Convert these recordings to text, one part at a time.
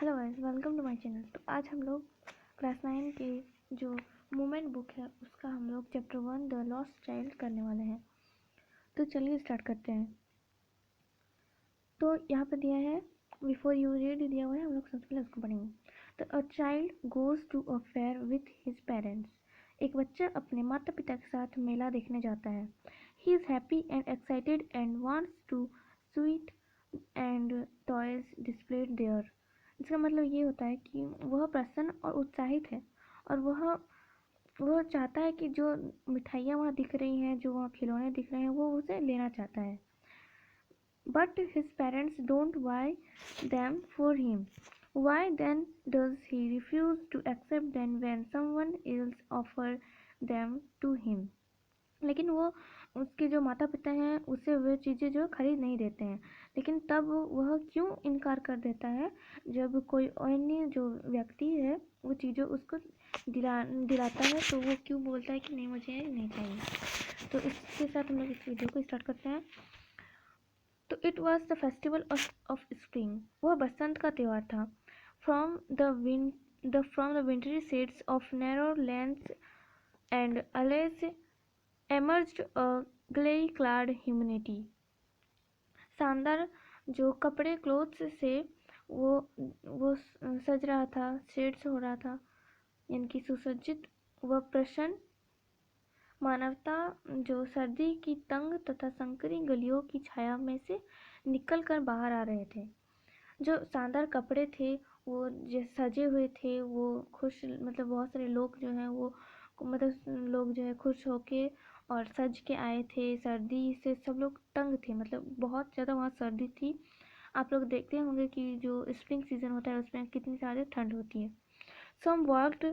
Hello guys, welcome to my channel. तो आज हम लोग क्लास 9 के जो मूवमेंट बुक है उसका हम लोग चैप्टर 1 द लॉस्ट चाइल्ड करने वाले हैं। तो चलिए स्टार्ट करते हैं। तो यहाँ पे दिया है बिफोर यू रीड दिया हुआ है, हम लोग सबसे पहले उसको पढ़ेंगे। तो a child goes to a fair with his parents. एक बच्चा अपने माता पिता के साथ मेला देखने जाता है। He is happy and excited and wants to sweet and toys displayed there. इसका मतलब ये होता है कि वह प्रसन्न और उत्साहित है और वह चाहता है कि जो मिठाइयाँ वहाँ दिख रही हैं, जो वहाँ खिलौने दिख रहे हैं, वो उसे लेना चाहता है। But his parents don't buy them for him. Why then does he refuse to accept them when someone else offer them to him? लेकिन वो उसके जो माता पिता हैं उसे वे चीज़ें जो खरीद नहीं देते हैं, लेकिन तब वह क्यों इनकार कर देता है जब कोई अन्य जो व्यक्ति है वो चीज़ें उसको दिलाता है, तो वो क्यों बोलता है कि नहीं, मुझे नहीं चाहिए। तो इसके साथ हम लोग इस वीडियो को स्टार्ट करते हैं। तो it was the festival of spring. वह बसंत का त्यौहार था। From the wintry shades of narrow lands and allege emerged a clay-clad humanity. शानदार जो कपड़े क्लोथ्स से वो सज रहा था, शेड्स हो रहा था, यानी कि सुसज्जित व प्रसन्न मानवता जो सर्दी की तंग तथा संकरी गलियों की छाया में से निकलकर बाहर आ रहे थे। जो शानदार कपड़े थे वो जो सजे हुए थे, वो खुश, मतलब बहुत सारे लोग जो हैं वो मतलब लोग जो है खुश होके और सज के आए थे। सर्दी से सब लोग तंग थे, मतलब बहुत ज़्यादा वहाँ सर्दी थी। आप लोग देखते होंगे कि जो स्प्रिंग सीजन होता है उसमें कितनी सारी ठंड होती है। Some walked,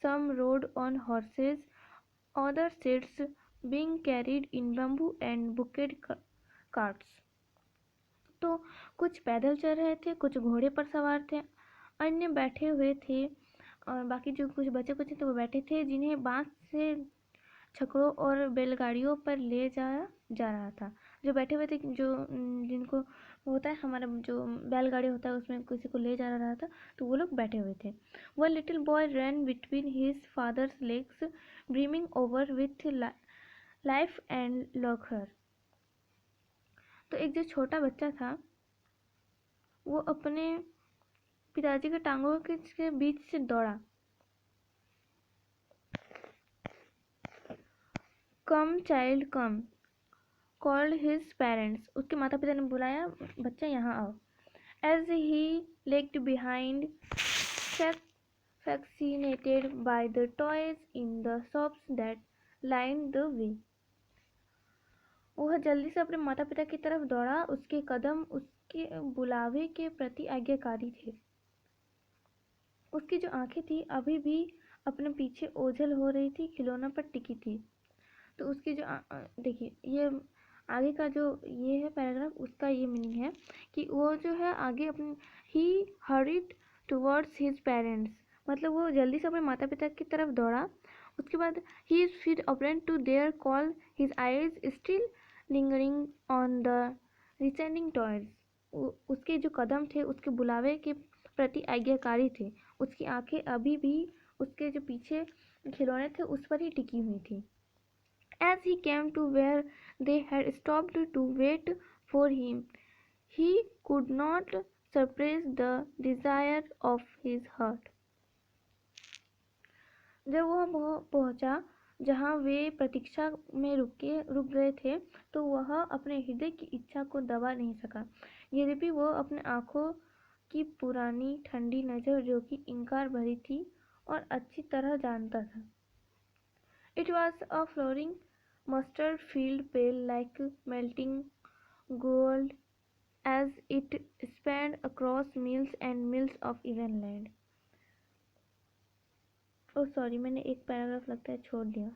some rode on horses, other seats being carried in bamboo and बुकेड कार्ट्स। तो कुछ पैदल चल रहे थे, कुछ घोड़े पर सवार थे, अन्य बैठे हुए थे, और बाकी जो कुछ बचे कुछ थे वो बैठे थे जिन्हें बांस से छकड़ों और बैलगाड़ियों पर ले जाया जा रहा था। जो बैठे हुए थे, जो जिनको होता है हमारा जो बैलगाड़ी होता है उसमें किसी को ले जा रहा था, तो वो लोग बैठे हुए थे। One little boy run between his father's legs brimming over with life and laughter. तो एक जो छोटा बच्चा था वो अपने पिताजी के टांगों के बीच से दौड़ा। Come child come, called his parents. उसके माता पिता ने बुलाया, बच्चा यहाँ आओ। As he lagged behind, fascinated by the toys in the shops that lined the way. वह जल्दी से अपने माता पिता की तरफ दौड़ा। उसके कदम उसके बुलावे के प्रति आज्ञाकारी थे। उसकी जो आंखें थी अभी भी अपने पीछे ओझल हो रही थी, खिलौना पर टिकी थी। तो उसकी जो देखिए, ये आगे का जो ये है पैराग्राफ, उसका ये मीनिंग है कि वो जो है आगे अपने ही हरिड टुवर्ड्स हिज पेरेंट्स, मतलब वो जल्दी से अपने माता पिता की तरफ दौड़ा। उसके बाद ही feed apparent to their call, his eyes still lingering on the receding toys. उसके जो कदम थे उसके बुलावे के प्रति आज्ञाकारी थे। उसकी आंखें अभी भी उसके जो पीछे खिलौने थे उस पर ही टिकी हुई थी। As he came to where they had stopped to wait for him, he could not suppress the desire of his heart. जब वह पहुंचा जहां वे प्रतीक्षा में रुक गए थे, तो वह अपने हृदय की इच्छा को दबा नहीं सका, यद्यपि वह अपने आंखों की पुरानी ठंडी नज़र, जो कि इंकार भरी थी, और अच्छी तरह जानता था। It was a flowering mustard field pale like melting gold as it spanned across mills and mills of even land. Oh sorry, मैंने एक पैराग्राफ लगता है छोड़ दिया।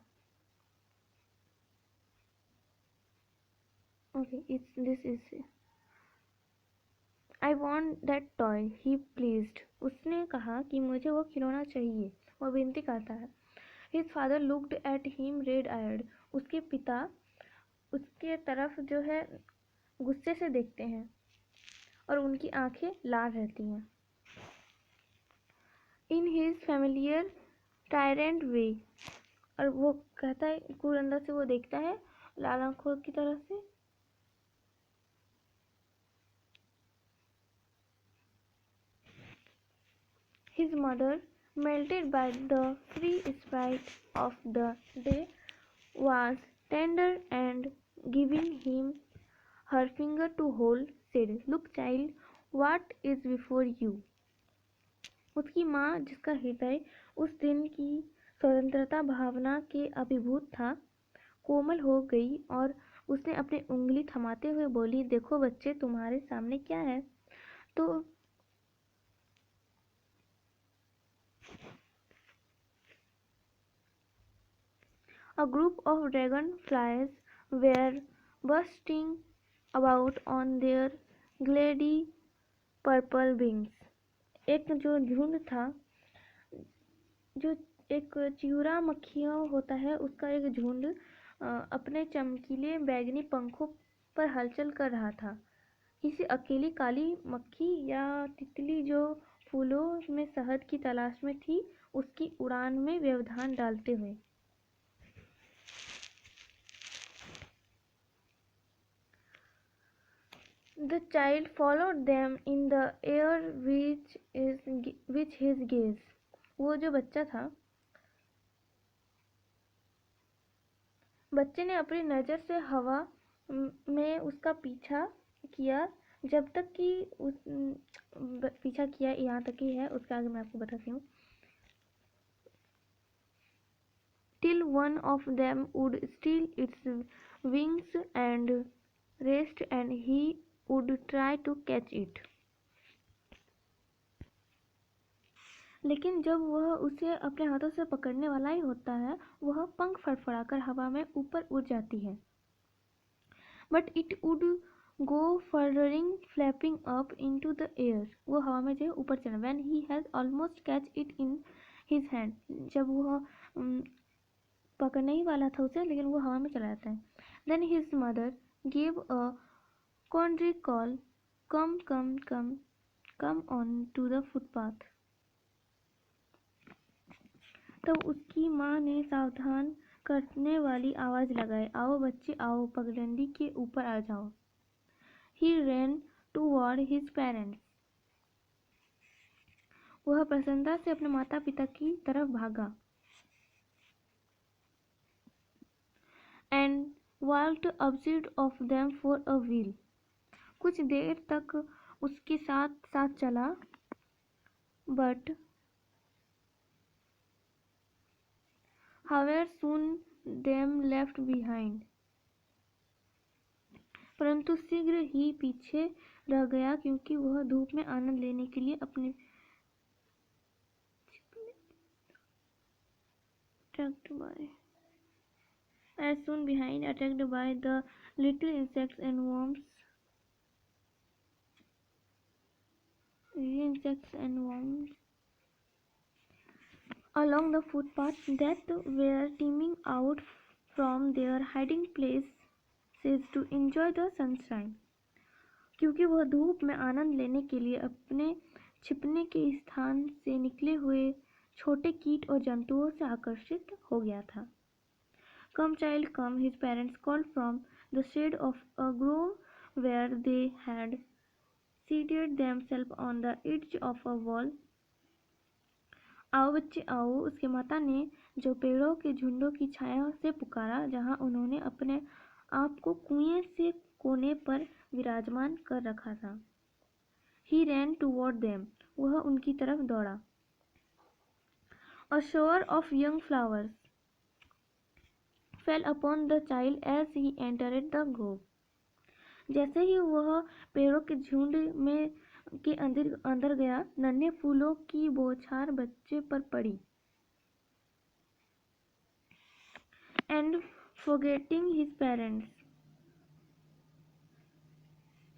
Okay, this is I want that toy, he pleased. उसने कहा कि मुझे वो खिलौना चाहिए, वह विनती करता है। His father looked at him red-eyed. उसके पिता उसके तरफ जो है गुस्से से देखते हैं और उनकी आंखें लाल रहती हैं। इन हिज फैमिलियर टायरेंट वे। और वो कहता है, क्रूर अंदर से वो देखता है लाल आंखों की तरह से। His mother, melted by the free sprite of the day, was tender and giving him her finger to hold, said, "Look, child, what is before you?" उसकी माँ, जिसका हृदय उस दिन की स्वतंत्रता भावना के अभिभूत था, कोमल हो गई और उसने अपनी उंगली थमाते हुए बोली, देखो बच्चे, तुम्हारे सामने क्या है। तो a group of dragonflies were bursting about on their glady purple wings. एक जो झुंड था, जो एक चिउरा मक्खियों होता है, उसका एक झुंड अपने चमकीले बैगनी पंखों पर हलचल कर रहा था। किसी अकेली काली मक्खी या तितली जो फूलों में शहद की तलाश में थी, उसकी उड़ान में व्यवधान डालते हुए। The child followed them in the air with his gaze. वो जो बच्चा था, बच्चे ने अपनी नज़र से हवा में उसका पीछा किया, जब तक कि पीछा किया यहाँ तक ही है, उसके आगे मैं आपको बताती हूँ। Till one of them would steal its wings and rest, and he would try to catch it. लेकिन जब वह उसे अपने हाथों से पकड़ने वाला ही होता है, वह पंख फड़फड़ाकर हवा में ऊपर उड़ जाती है। But it would go fluttering, flapping up into the air. वो हवा में जो है ऊपर चला। When he has almost catch it in his hand. जब वह पकड़ने ही वाला था उसे, लेकिन वो हवा में चला जाता है। Then his mother gave a quandary call. Come, come, come, come on to the footpath. तब उसकी माँ ने सावधान करने वाली आवाज लगाई, आओ बच्चे आओ, पगडंडी के ऊपर आ जाओ। He ran toward his parents. वह प्रसन्नता से अपने माता पिता की तरफ भागा। And walked opposite of them for a while. कुछ देर तक उसके साथ साथ चला, but however soon them left behind. परंतु शीघ्र ही पीछे रह गया, क्योंकि वह धूप में आनंद लेने के लिए अपने as soon behind, attacked by the little insects and worms along the footpath that were teeming out from their hiding places to enjoy the sunshine. क्योंकि वह धूप में आनंद लेने के लिए अपने छिपने के स्थान से निकले हुए छोटे कीट और जंतुओं से आकर्षित हो गया था। Come, child, come, his parents called from the shade of a grove where they had seated themselves on the edge of a wall. आओ बच्चे आओ, उसके माता ने जो पेड़ों के झुंडों की छाया से पुकारा, जहां उन्होंने अपने आप को कुएं से कोने पर विराजमान कर रखा था। He ran toward them. वह उनकी तरफ दौड़ा। A shower of young flowers fell upon the child as he entered the grove. जैसे ही वह पेड़ों के झुंड में के अंदर गया, नन्हे फूलों की बौछार बच्चे पर पड़ी। And forgetting his parents,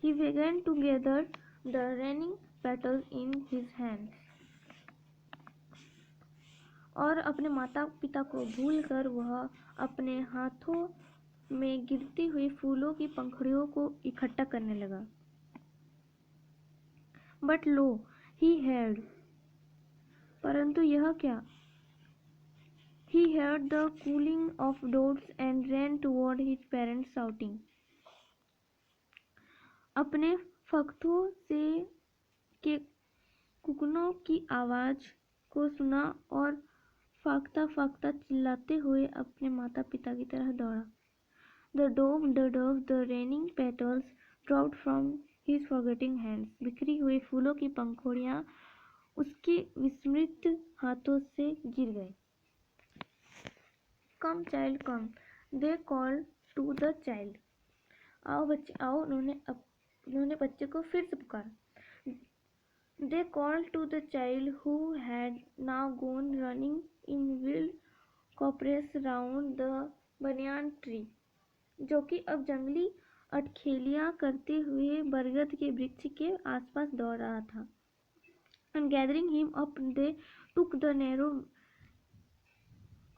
he began to gather the raining petals in his hands. और अपने माता पिता को भूलकर वह अपने हाथों में गिरती हुई फूलों की पंखुड़ियों को इकट्ठा करने लगा। But lo, he had परंतु यह क्या? He heard the cooling of doors and ran toward his parents shouting. अपने फख्तों से के कुकनों की आवाज को सुना और फाख्ता फाख्ता चिल्लाते हुए अपने माता पिता की तरह दौड़ा। The dove, the raining petals dropped from his forgetting hands. बिखरी हुई फूलों की पंखुड़ियां उसके विस्मृत हाथों से गिर गई। Come child, come, they called to the child. आओ बच्चे आओ, उन्होंने बच्चे को फिर से पुकारा। They called to the child who had now gone running in wild caprice round the banyan tree, जो कि अब जंगली अटखेलियां करते हुए बरगद के वृक्ष के आसपास दौड़ रहा था। And gathering him up, they took the narrow,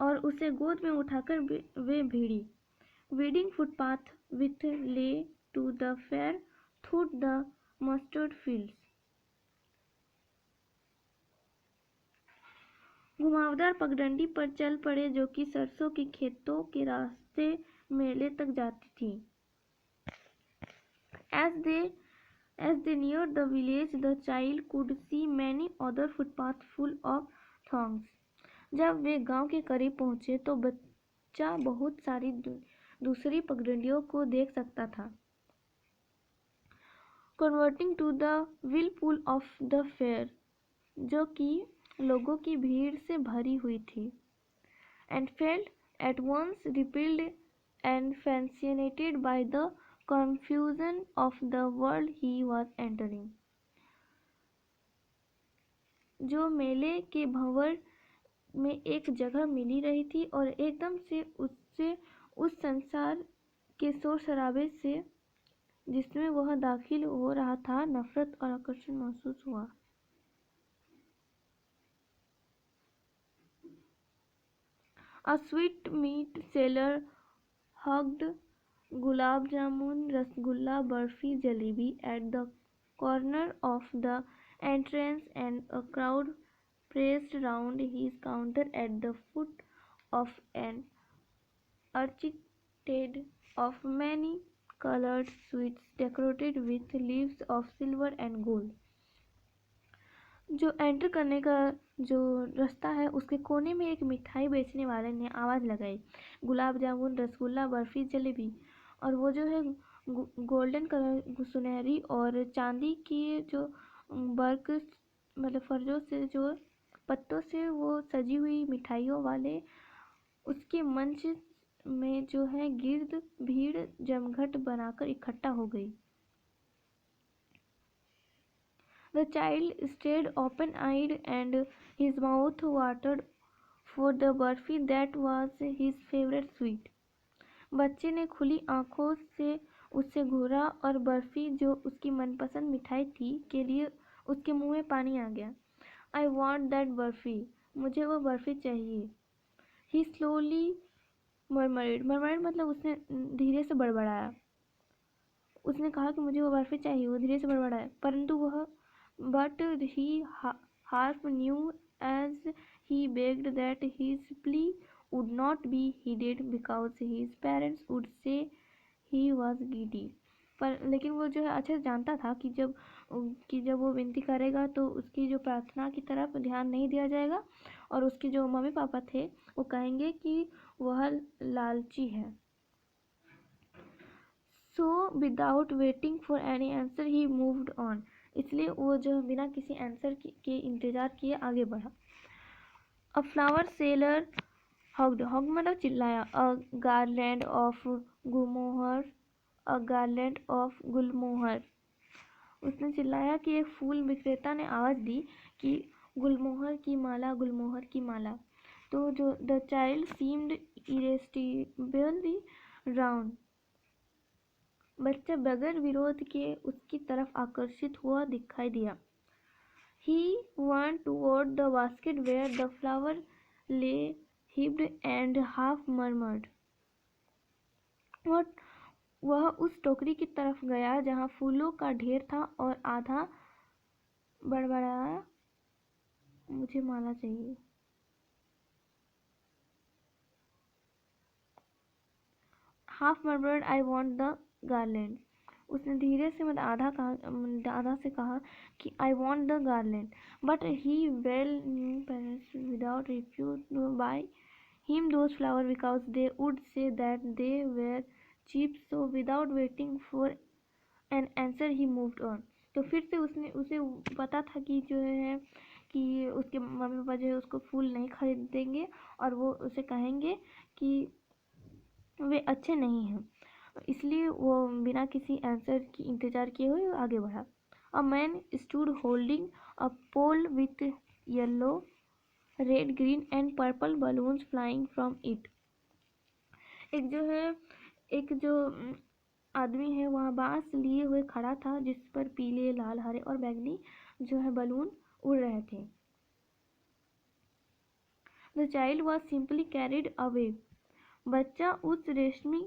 और उसे गोद में उठाकर वे भीड़ी weeding footpath with led to the fair through the mustard fields. घुमावदार पगडंडी पर चल पड़े जो कि सरसों के खेतों के रास्ते मेले तक जाती थी। As they neared the village, the child could see many other footpaths full of thorns. जब वे गांव के करीब पहुंचे तो बच्चा बहुत सारी दूसरी पगडंडियों को देख सकता था। Converting to the whirlpool of the fair, जो कि लोगों की भीड़ से भरी हुई थी। And felt at once repelled and fascinated by the confusion of the world he was entering. जो मेले के भंवर में एक जगह मिली रही थी और एकदम से उससे उस संसार के शोर शराबे से जिसमें वह दाखिल हो रहा था नफरत और आकर्षण महसूस हुआ। A sweetmeat seller hugged gulab jamun, rasgulla, barfi, jalebi at the corner of the entrance, and a crowd pressed round his counter at the foot of an arcade of many colored sweets decorated with leaves of silver and gold. जो enter करने का जो रास्ता है उसके कोने में एक मिठाई बेचने वाले ने आवाज़ लगाई, गुलाब जामुन, रसगुल्ला, बर्फी, जलेबी। और वो जो है गोल्डन कलर, सुनहरी और चांदी की जो वर्क मतलब फर्जों से जो पत्तों से वो सजी हुई मिठाइयों वाले उसके मंच में जो है गिर्द भीड़ जमघट बनाकर इकट्ठा हो गई। The child stayed open-eyed and his mouth watered for the barfi that was his favorite sweet. बच्चे ने खुली आंखों से उससे घूरा और बर्फी जो उसकी मनपसंद मिठाई थी के लिए उसके मुंह में पानी आ गया। I want that बर्फी, मुझे वो बर्फी चाहिए। He slowly murmured मतलब उसने धीरे से बड़बड़ाया। उसने कहा कि मुझे वो बर्फी चाहिए, वो धीरे से बड़बड़ाया। परंतु वह But he half knew as he begged that his plea would not be heeded because his parents would say he was greedy. पर लेकिन वो जो है अच्छे से जानता था कि जब वो विनती करेगा तो उसकी जो प्रार्थना की तरफ ध्यान नहीं दिया जाएगा और उसके जो मम्मी पापा थे वो कहेंगे कि वह लालची है। So without waiting for any answer he moved on. इसलिए वो जो बिना किसी आंसर के इंतजार किए आगे बढ़ा। अ फ्लावर सेलर हॉग मतलब चिल्लाया, a garland of gulmohar, a garland of gulmohar. उसने चिल्लाया कि एक फूल विक्रेता ने आवाज़ दी कि गुलमोहर की माला, गुलमोहर की माला। तो जो द चाइल्ड सीम्ड इरेस्टिबली राउंड, बच्चा बगैर विरोध के उसकी तरफ आकर्षित हुआ दिखाई दिया। He went toward the basket where the flower lay heaped and half murmured. वह उस टोकरी की तरफ गया जहाँ फूलों का ढेर था और आधा बड़बड़ाया, मुझे मुझे माला चाहिए। Half murmured I want the garland. उसने धीरे से आधा से कहा कि I want the garland, but he well knew parents without refuse to buy him those flowers because they would say that they were cheap, so without waiting for an answer he moved on। तो फिर से उसे पता था कि जो है कि उसके मम्मी पापा जो है उसको फूल नहीं खरीदेंगे और वो उसे कहेंगे कि वे अच्छे नहीं हैं, इसलिए वो बिना किसी आंसर की इंतजार किए हुए आगे बढ़ा। A man stood holding a pole with yellow, red, green and purple balloons flying from it. एक जो आदमी है वहाँ बांस लिए हुए खड़ा था जिस पर पीले, लाल, हरे और बैंगनी जो है बलून उड़ रहे थे। The child was simply carried away. बच्चा उस रेशमी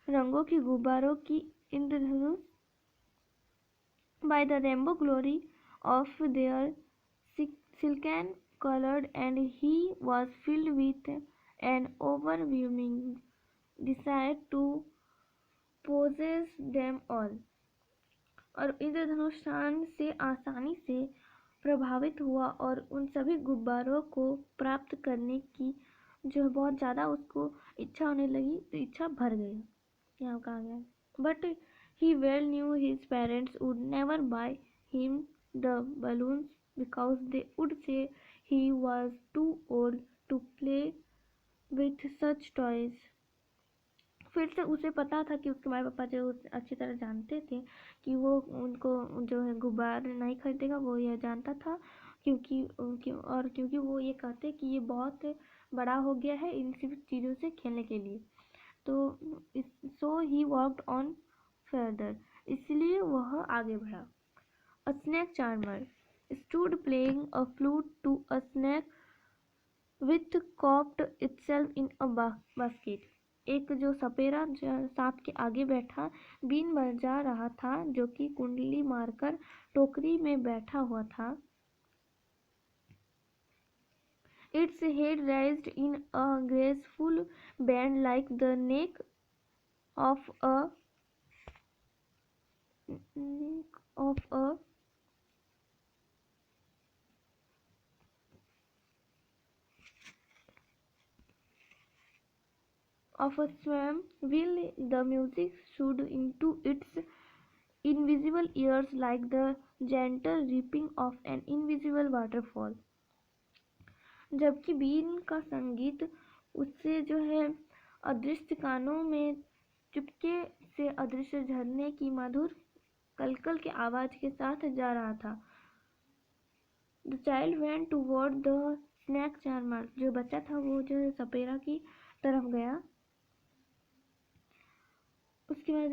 रंगों की गुब्बारों की इंद्रधनुष by the rainbow glory of their silken colored, and he was filled with an overwhelming desire to possess them all। और इंद्रधनुष शान से आसानी से प्रभावित हुआ और उन सभी गुब्बारों को प्राप्त करने की जो है बहुत ज़्यादा उसको इच्छा होने लगी, तो इच्छा भर गई। यहाँ कहा गया but he well knew his parents would never buy him the balloons because they would say he was too old to play with such toys। फिर से उसे पता था कि उसके माँ पापा जो अच्छी तरह जानते थे कि वो उनको जो है गुब्बारे नहीं खरीदेगा, वो यह जानता था क्योंकि वो ये कहते कि ये बहुत बड़ा हो गया है इन सब चीज़ों से खेलने के लिए। तो so he walked on further, इसलिए वह आगे बढ़ा। A snake charmer stood playing a flute to a snake with coiled itself in a basket. एक जो सपेरा सांप के आगे बैठा बीन बजा रहा था जो कि कुंडली मारकर टोकरी में बैठा हुआ था। Its head raised in a graceful bend like the neck of a swam while the music soothed into its invisible ears like the gentle rippling of an invisible waterfall। जबकि बीन का संगीत उससे जो है अदृश्य कानों में चुपके से अदृश्य झरने की मधुर कलकल के आवाज के साथ जा रहा था। The child went toward the snake charmer. जो बच्चा था वो जो है सपेरा की तरफ गया। उसके बाद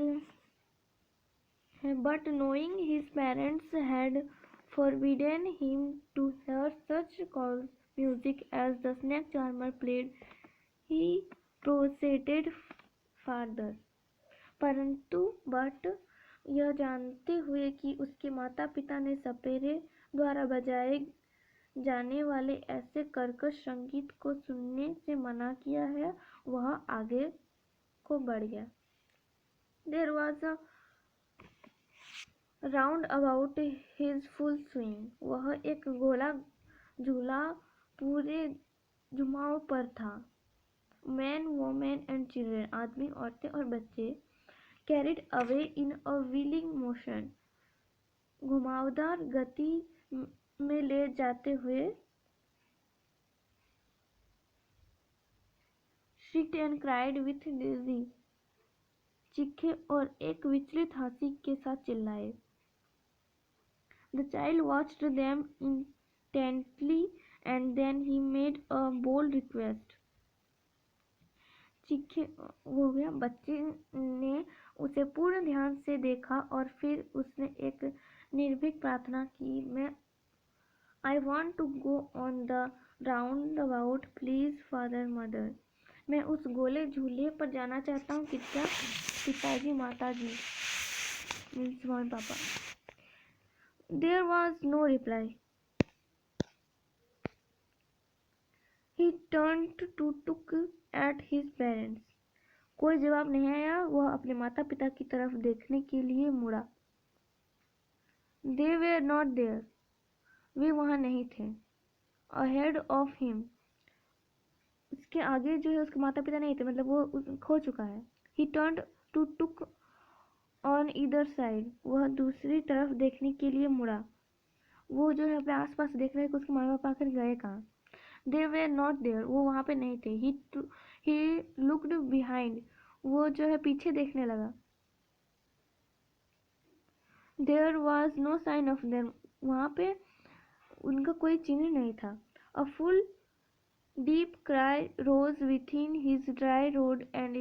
but knowing his parents had forbidden him to hear such calls music as the snake charmer played, he proceeded farther। परंतु बट यह जानते हुए कि उसके माता पिता ने सपेरे द्वारा बजाए जाने वाले ऐसे कर्कश संगीत को सुनने से मना किया है, वह आगे को बढ़ गया। There was a round about his full swing. वह एक गोला झूला पूरे जुमाव पर था। मैन, वोमेन एंड चिल्ड्रेन, आदमी, औरतें और बच्चे, carried away in a wheeling motion, घुमावदार गति में ले जाते हुए, shrieked and cried with dizzy, चीखे और एक विचलित हंसी के साथ चिल्लाए। The child watched them intently and then he made a bold request। चीखे हो गया। बच्चे ने उसे पूर्ण ध्यान से देखा और फिर उसने एक निर्भीक प्रार्थना की। I want to go on the roundabout, please father mother। मैं उस गोले झूले पर जाना चाहता हूँ, कृपया पिताजी माताजी, means mummy papa. There was no reply। turned to look at his parents. कोई जवाब नहीं आया। वह अपने माता पिता की तरफ देखने के लिए मुड़ा। They were not there. वे वहां नहीं थे। Ahead of him. उसके आगे जो है उसके माता पिता नहीं थे, मतलब वो खो चुका है। He turned to look on either side. वह दूसरी तरफ देखने के लिए मुड़ा। वो जो है अपने आसपास देख रहे कि उसके माँ बाप आकर गए कहाँ। They were not there. वो वहां पे नहीं थे। He looked behind. वो जो है पीछे देखने लगा। There was no sign of them. वहां पे उनका कोई चिन्ह नहीं था। A full deep cry rose within his dry throat, and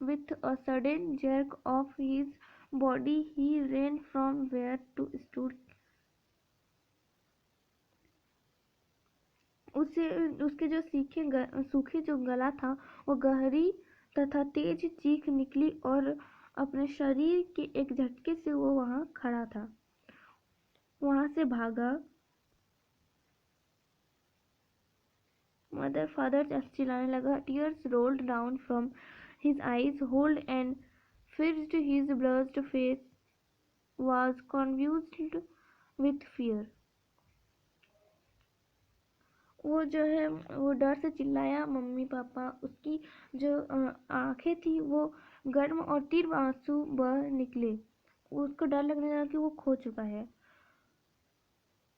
with a sudden jerk of his body, he ran from where to stood. उसके जो सूखी जो गला था वो गहरी तथा तेज चीख निकली और अपने शरीर के एक झटके से वो वहां खड़ा था। वहां से भागा। मदर फादर चिल्लाने लगा। Tears rolled down from his eyes. Hold and fixed his blurred face was confused with fear. वो जो है वो डर से चिल्लाया। मम्मी पापा, उसकी जो आंखें थी वो गर्म और तीव्र आंसू बह निकले। उसको डर लगने लगा कि वो खो चुका है।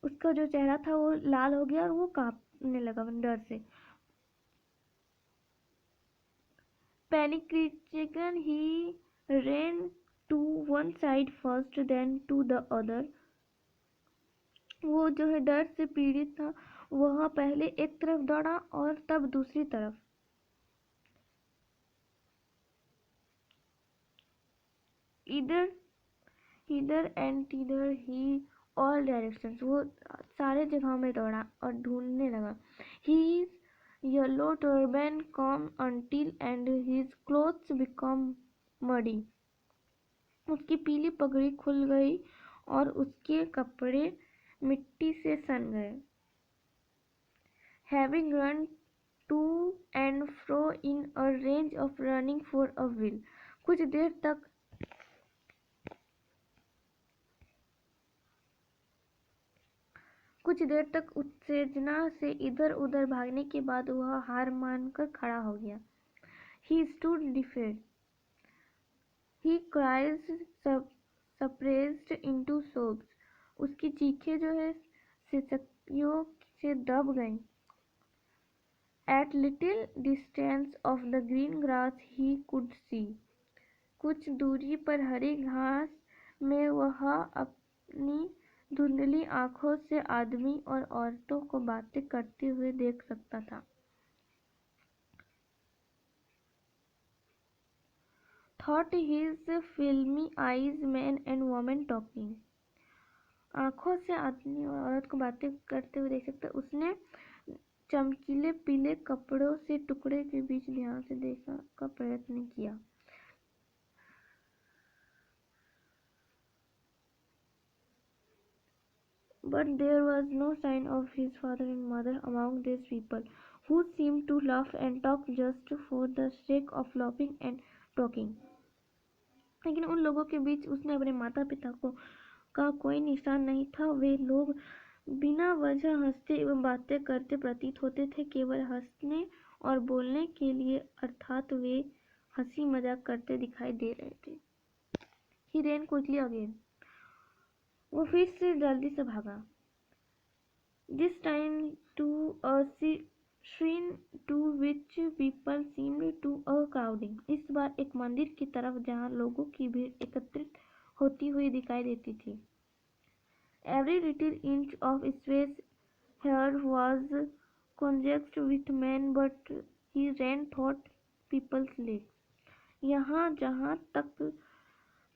उसका जो चेहरा था वो लाल हो गया और वो कांपने लगा डर से। Panic-stricken, he ran to one side first, then to the other. वो जो है डर से पीड़ित था। वह पहले एक तरफ दौड़ा और तब दूसरी तरफ। Either and thither he all directions. वो सारे जगहों में दौड़ा और ढूंढने लगा। His yellow turban come until and his clothes become muddy. उसकी पीली पगड़ी खुल गई और उसके कपड़े मिट्टी से सन गए। Having run to and fro in a range of running for a while. कुछ देर तक उत्तेजना से इधर उधर भागने के बाद वह हार मानकर खड़ा हो गया। He stood defiant. He cries suppressed into sobs. उसकी चीखें जो है सिसकियों से दब गईं। At little distance of the green grass he could see. कुछ दूरी पर हरी घास में वह अपनी धुंधली आंखों से आदमी और औरतों को बातें करते हुए देख सकता था। Thought his filmy eyes men and women talking. आंखों से आदमी और औरत को बातें करते हुए देख सकता। उसने चमकीले पीले कपड़ों से टुकड़े के बीच ध्यान से देखने का प्रयत्न किया। But there was no sign of his father and mother among these people, who seemed to laugh and talk just for the sake of laughing and talking. लेकिन उन लोगों के बीच उसने अपने माता पिता का कोई निशान नहीं था। वे लोग बिना वजह हंसते एवं बातें करते प्रतीत होते थे, केवल हंसने और बोलने के लिए, अर्थात वे हंसी मजाक करते दिखाई दे रहे थे। He ran quickly again. वो फिर से जल्दी से भागा। This time to a shrine to which people seemed to a crowding. इस बार एक मंदिर की तरफ जहाँ लोगों की भीड़ एकत्रित होती हुई दिखाई देती थी। Every little inch of space here was congested with men, but he ran through people's legs. यहाँ जहाँ तक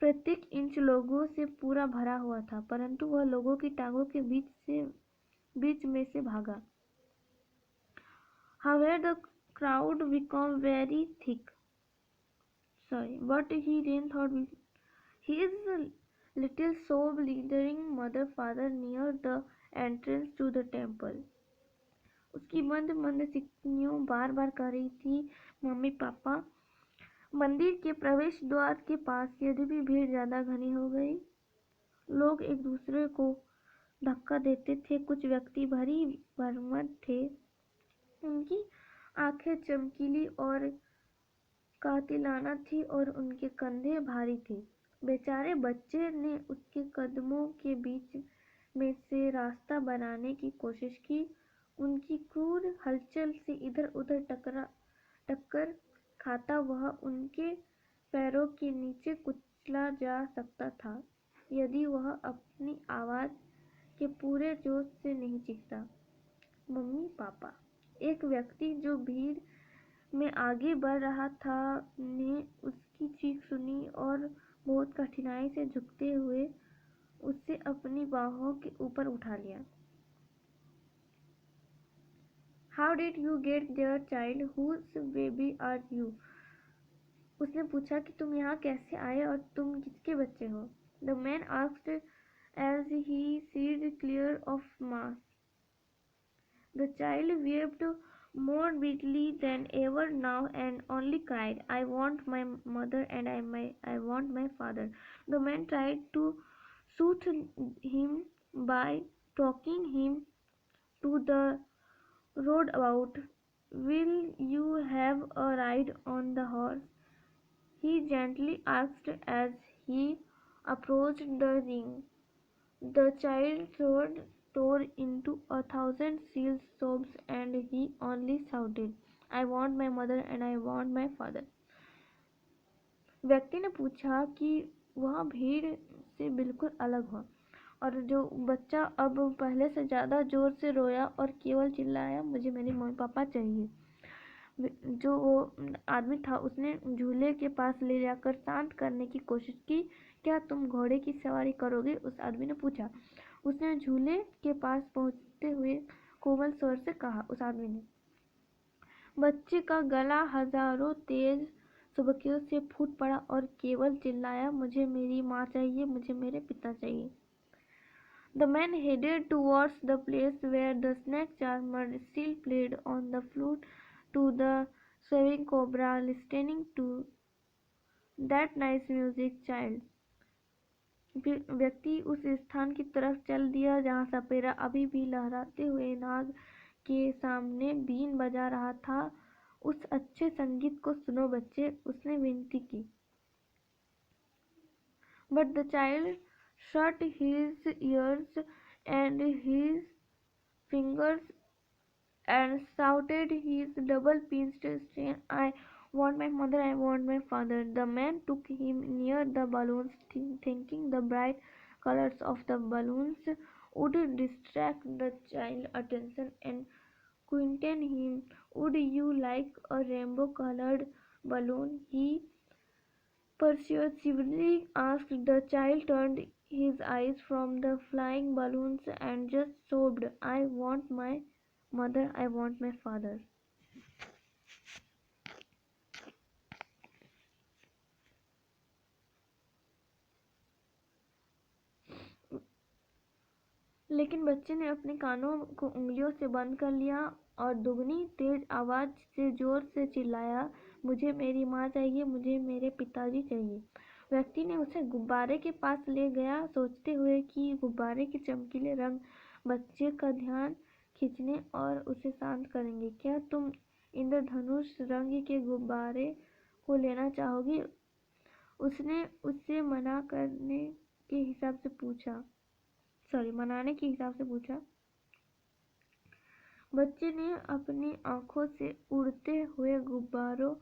प्रत्येक इंच लोगों से पूरा भरा हुआ था, परंतु वह लोगों की टांगों के बीच में से भागा। However, the crowd became very thick. But he ran through his little sob-leading mother father near the entrance to the temple. उसकी मंद मंद सिकनियों बार बार कह रही थी, मम्मी पापा। मंदिर के प्रवेश द्वार के पास यद्यपि भीड़ ज्यादा घनी हो गई। लोग एक दूसरे को धक्का देते थे। कुछ व्यक्ति भारी भरकम थे, उनकी आंखें चमकीली और कातिलाना थी और उनके कंधे भारी थे। बेचारे बच्चे ने उसके कदमों के बीच में से रास्ता बनाने की कोशिश की। उनकी क्रूर हलचल से इधर उधर टक्कर खाता वह उनके पैरों के नीचे कुचला जा सकता था, यदि वह अपनी आवाज के पूरे जोश से नहीं चीखता। Mummy papa. एक व्यक्ति जो भीड़ में आगे बढ़ रहा था ने उसकी चीख सुनी और बहुत कठिनाई से झुकते हुए उसे अपनी बाहों के ऊपर उठा लिया। How did you get there, child? Whose baby are you? उसने पूछा कि तुम यहाँ कैसे आए और तुम किसके बच्चे हो? The man asked as he seized clear of mass. The child wept more bitterly than ever now and only cried, I want my mother and I want my father. The man tried to soothe him by talking him to the roundabout. Will you have a ride on the horse? He gently asked as he approached the ring. The child's throat tore into 1,000 sealed sobs and he only shouted, I want my mother and I want my father. व्यक्ति ने पूछा कि वह भीड़ से बिल्कुल अलग हुआ और जो बच्चा अब पहले से ज़्यादा जोर से रोया और केवल चिल्लाया, मुझे मेरे मम्मी पापा चाहिए। जो वो आदमी था उसने झूले के पास ले जाकर शांत करने की कोशिश की। क्या तुम घोड़े की सवारी करोगे? उस आदमी ने पूछा। उसने झूले के पास पहुंचते हुए कोमल स्वर से कहा। उस आदमी ने बच्चे का गला हजारों तेज सुबकियों से फूट पड़ा और केवल चिल्लाया, मुझे मेरी माँ चाहिए, मुझे मेरे पिता चाहिए। The man headed towards the place where the snake charmer still played on the flute to the swimming cobra, listening to that nice music, child. व्यक्ति उस स्थान की तरफ चल दिया जहाँ सपेरा अभी भी लहराते हुए नाग के सामने बीन बजा रहा था। उस अच्छे संगीत को सुनो बच्चे, उसने विनती की। But the child shut his ears and his fingers and shouted his double-pitched strain, I want my mother, I want my father. The man took him near the balloons, thinking the bright colors of the balloons would distract the child's attention and quieten him. Would you like a rainbow-colored balloon? He persuasively asked. The child turned his eyes from the flying balloons and just sobbed, I want my mother, I want my father. लेकिन बच्चे ने अपने कानों को उंगलियों से बंद कर लिया और दुगनी तेज आवाज से जोर से चिल्लाया, मुझे मेरी माँ चाहिए, मुझे मेरे पिताजी चाहिए। व्यक्ति ने उसे गुब्बारे के पास ले गया, सोचते हुए कि गुब्बारे के चमकीले रंग बच्चे का ध्यान खींचने और उसे शांत करेंगे। क्या तुम इंद्रधनुष रंग के गुब्बारे को लेना चाहोगी? उसने उससे मनाने के हिसाब से पूछा। बच्चे ने अपनी आंखों से उड़ते हुए गुब्बारों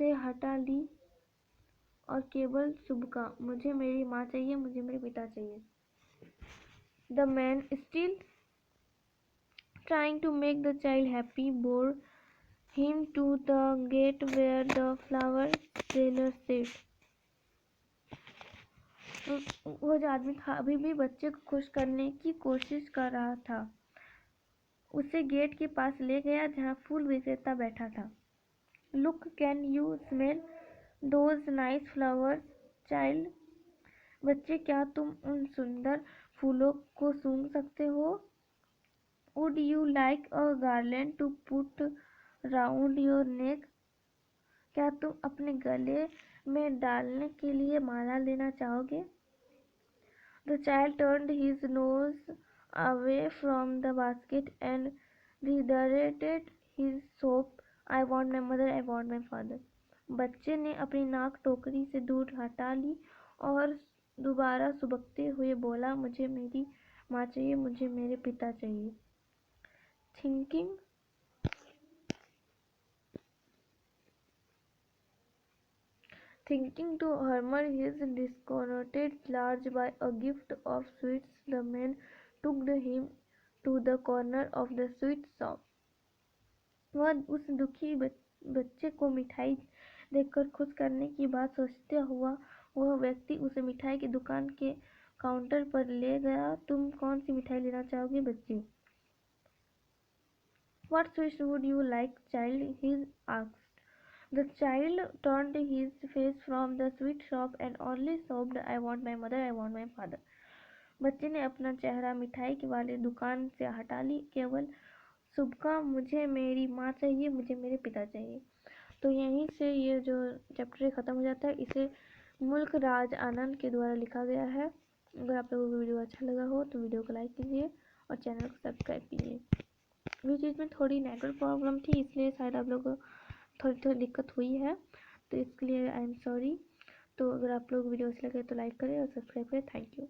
से हटा ली और केवल सुबका, मुझे मेरी माँ चाहिए, मुझे मेरे पिता चाहिए। The man, still trying to make the child happy, bore him to the gate where the flower seller sat. वो जो आदमी था अभी भी बच्चे को खुश करने की कोशिश कर रहा था। उसे गेट के पास ले गया जहाँ फूल विक्रेता बैठा था। Look, can you smell those nice flowers, child? बच्चे, क्या तुम उन सुंदर फूलों को सूंघ सकते हो? Would you like a garland to put round your neck? क्या तुम अपने गले में डालने के लिए माला लेना चाहोगे? The child turned his nose away from the basket and reiterated his sob, I want my mother, I want my father. बच्चे ने अपनी नाक टोकरी से दूर हटा ली और दोबारा सुबकते हुए बोला, मुझे मेरी माँ चाहिए, मुझे मेरे पिता चाहिए. Thinking to humor his discontented large by a gift of sweets, the man took him to the corner of the sweet shop. वह उस दुखी बच्चे को मिठाई देकर खुश करने की बात सोचता हुआ वह व्यक्ति उसे मिठाई की दुकान के काउंटर पर ले गया. तुम कौन सी मिठाई लेना चाहोगे बच्चे? What sweets would you like, child? He asked. The child turned his face from the sweet shop and only sobbed, I want my mother, I want my father. बच्चे ने अपना चेहरा मिठाई वाले दुकान से हटा ली, केवल सुबका, मुझे मेरी माँ चाहिए, मुझे मेरे पिता चाहिए. तो यहीं से ये जो चैप्टर ख़त्म हो जाता है. इसे मुल्क राज आनंद के द्वारा लिखा गया है. अगर आप लोगों को वीडियो अच्छा लगा हो तो वीडियो को लाइक कीजिए और चैनल को सब्सक्राइब कीजिए. बीच बीच में थोड़ी नेटवर्क प्रॉब्लम थी, इसलिए शायद आप लोगों को थोड़ी दिक्कत हुई है, तो इसके लिए आई एम सॉरी. तो अगर आप लोग वीडियो अच्छे लगे तो लाइक करें और सब्सक्राइब करें. Thank you.